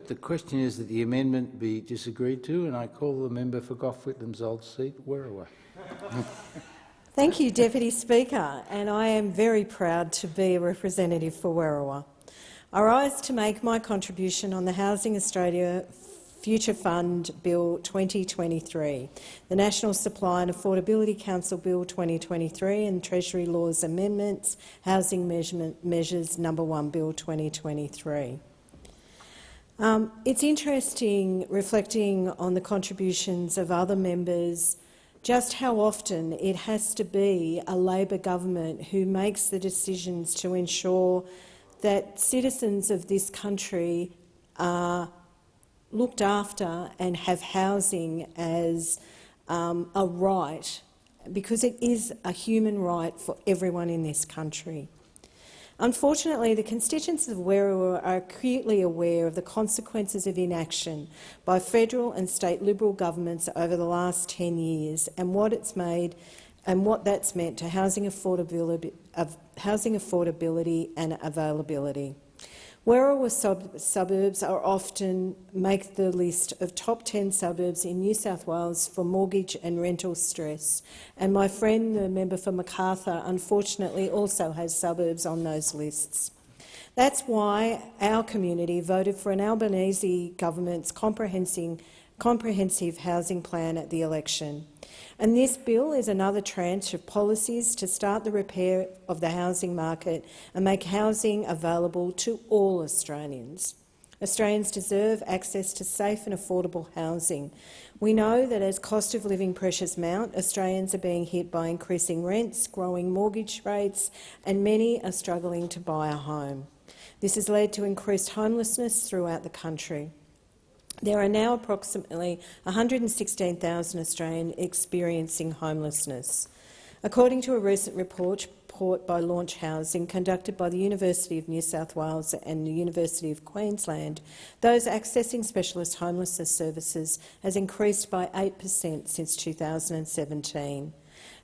The question is that the amendment be disagreed to, and I call the member for Gough Whitlam's old seat, Werriwa. Thank you, Deputy Speaker, and I am very proud to be a representative for Werriwa. I rise to make my contribution on the Housing Australia Future Fund Bill 2023, the National Supply and Affordability Council Bill 2023 and Treasury Laws Amendments Housing Measures No. 1 Bill 2023. It's interesting, reflecting on the contributions of other members, just how often it has to be a Labor government who makes the decisions to ensure that citizens of this country are looked after and have housing as a right, because it is a human right for everyone in this country. Unfortunately, the constituents of Werriwa are acutely aware of the consequences of inaction by federal and state Liberal governments over the last 10 years and what that's meant to housing affordability and availability. Werriwa suburbs are often make the list of top 10 suburbs in New South Wales for mortgage and rental stress, and my friend, the member for Macarthur, unfortunately also has suburbs on those lists. That's why our community voted for an Albanese government's comprehensive housing plan at the election. And this bill is another tranche of policies to start the repair of the housing market and make housing available to all Australians. Australians deserve access to safe and affordable housing. We know that as cost of living pressures mount, Australians are being hit by increasing rents, growing mortgage rates, and many are struggling to buy a home. This has led to increased homelessness throughout the country. There are now approximately 116,000 Australians experiencing homelessness. According to a recent report by Launch Housing conducted by the University of New South Wales and the University of Queensland, those accessing specialist homelessness services has increased by 8% since 2017.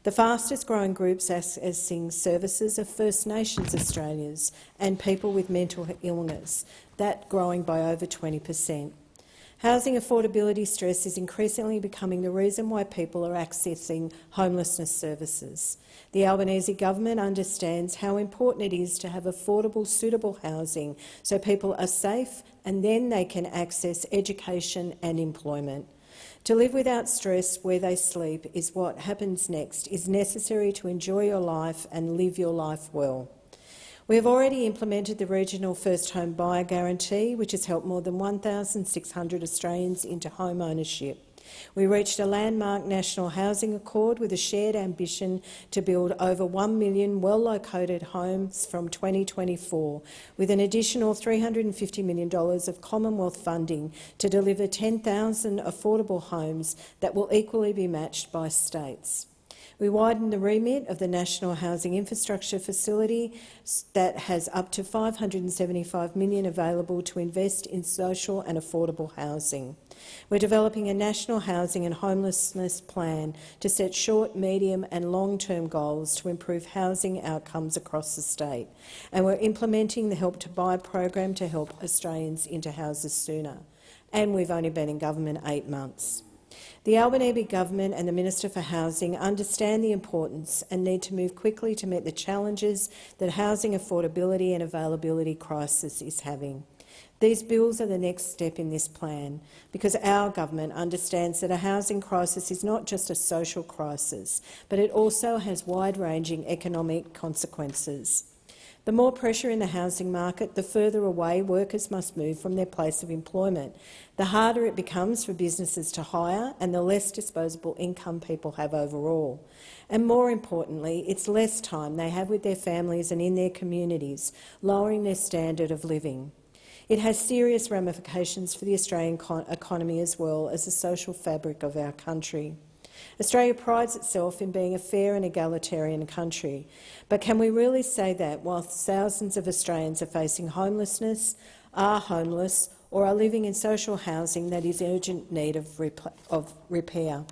The fastest growing groups accessing services are First Nations Australians and people with mental illness, that growing by over 20%. Housing affordability stress is increasingly becoming the reason why people are accessing homelessness services. The Albanese government understands how important it is to have affordable, suitable housing so people are safe and then they can access education and employment. To live without stress where they sleep is what happens next, is necessary to enjoy your life and live your life well. We have already implemented the regional first home buyer guarantee, which has helped more than 1,600 Australians into home ownership. We reached a landmark national housing accord with a shared ambition to build over 1 million well-located homes from 2024, with an additional $350 million of Commonwealth funding to deliver 10,000 affordable homes that will equally be matched by states. We widened the remit of the National Housing Infrastructure Facility that has up to $575 million available to invest in social and affordable housing. We're developing a national housing and homelessness plan to set short, medium and long-term goals to improve housing outcomes across the state. And we're implementing the Help to Buy program to help Australians into houses sooner. And we've only been in government 8 months. The Albanese government and the Minister for Housing understand the importance and need to move quickly to meet the challenges that housing affordability and availability crisis is having. These bills are the next step in this plan, because our government understands that a housing crisis is not just a social crisis, but it also has wide-ranging economic consequences. The more pressure in the housing market, the further away workers must move from their place of employment. The harder it becomes for businesses to hire and the less disposable income people have overall. And more importantly, it's less time they have with their families and in their communities, lowering their standard of living. It has serious ramifications for the Australian economy as well as the social fabric of our country. Australia prides itself in being a fair and egalitarian country, but can we really say that while thousands of Australians are facing homelessness, are homeless or are living in social housing that is in urgent need of repair?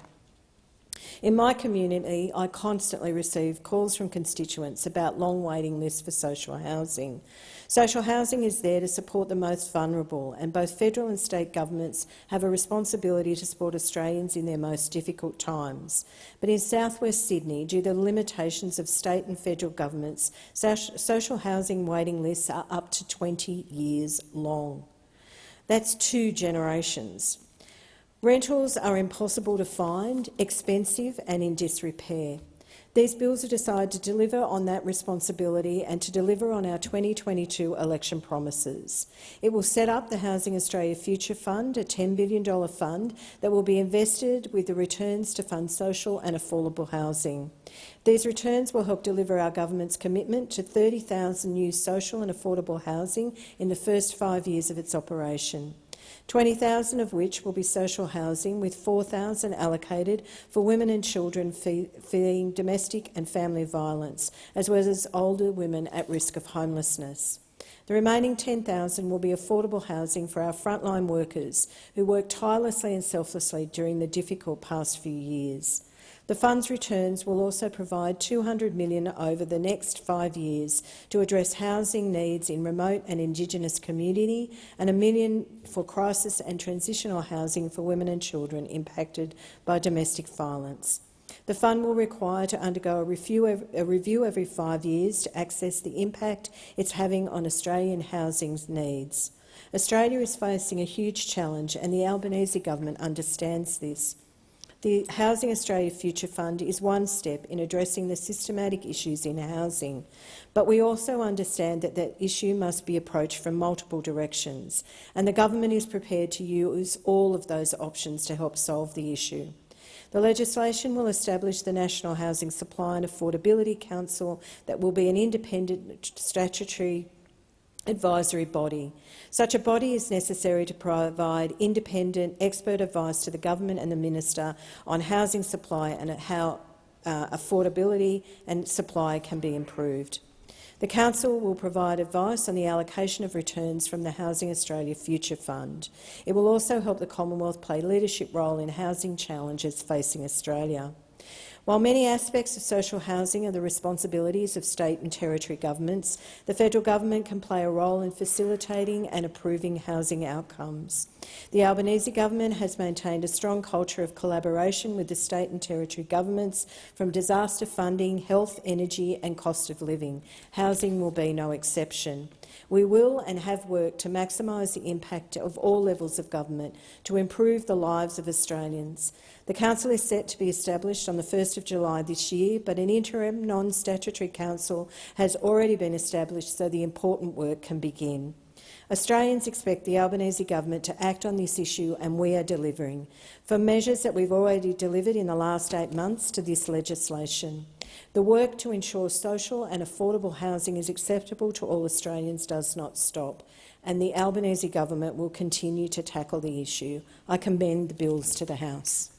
In my community, I constantly receive calls from constituents about long waiting lists for social housing. Social housing is there to support the most vulnerable, and both federal and state governments have a responsibility to support Australians in their most difficult times. But in South West Sydney, due to the limitations of state and federal governments, social housing waiting lists are up to 20 years long. That's 2 generations. Rentals are impossible to find, expensive and in disrepair. These bills are designed to deliver on that responsibility and to deliver on our 2022 election promises. It will set up the Housing Australia Future Fund, a $10 billion fund that will be invested with the returns to fund social and affordable housing. These returns will help deliver our government's commitment to 30,000 new social and affordable housing in the first 5 years of its operation. 20,000 of which will be social housing, with 4,000 allocated for women and children fleeing domestic and family violence, as well as older women at risk of homelessness. The remaining 10,000 will be affordable housing for our frontline workers who work tirelessly and selflessly during the difficult past few years. The fund's returns will also provide $200 million over the next 5 years to address housing needs in remote and Indigenous community, and $1 million for crisis and transitional housing for women and children impacted by domestic violence. The fund will require to undergo a review every 5 years to assess the impact it's having on Australian housing needs. Australia is facing a huge challenge, and the Albanese government understands this. The Housing Australia Future Fund is one step in addressing the systematic issues in housing, but we also understand that that issue must be approached from multiple directions, and the government is prepared to use all of those options to help solve the issue. The legislation will establish the National Housing Supply and Affordability Council that will be an independent statutory advisory body. Such a body is necessary to provide independent expert advice to the government and the minister on housing supply and how affordability and supply can be improved. The Council will provide advice on the allocation of returns from the Housing Australia Future Fund. It will also help the Commonwealth play a leadership role in housing challenges facing Australia. While many aspects of social housing are the responsibilities of state and territory governments, the federal government can play a role in facilitating and approving housing outcomes. The Albanese government has maintained a strong culture of collaboration with the state and territory governments, from disaster funding, health, energy and cost of living. Housing will be no exception. We will and have worked to maximise the impact of all levels of government to improve the lives of Australians. The Council is set to be established on the 1st of July this year, but an interim non-statutory council has already been established so the important work can begin. Australians expect the Albanese government to act on this issue, and we are delivering, from measures that we've already delivered in the last 8 months to this legislation. The work to ensure social and affordable housing is acceptable to all Australians does not stop, and the Albanese government will continue to tackle the issue. I commend the bills to the House.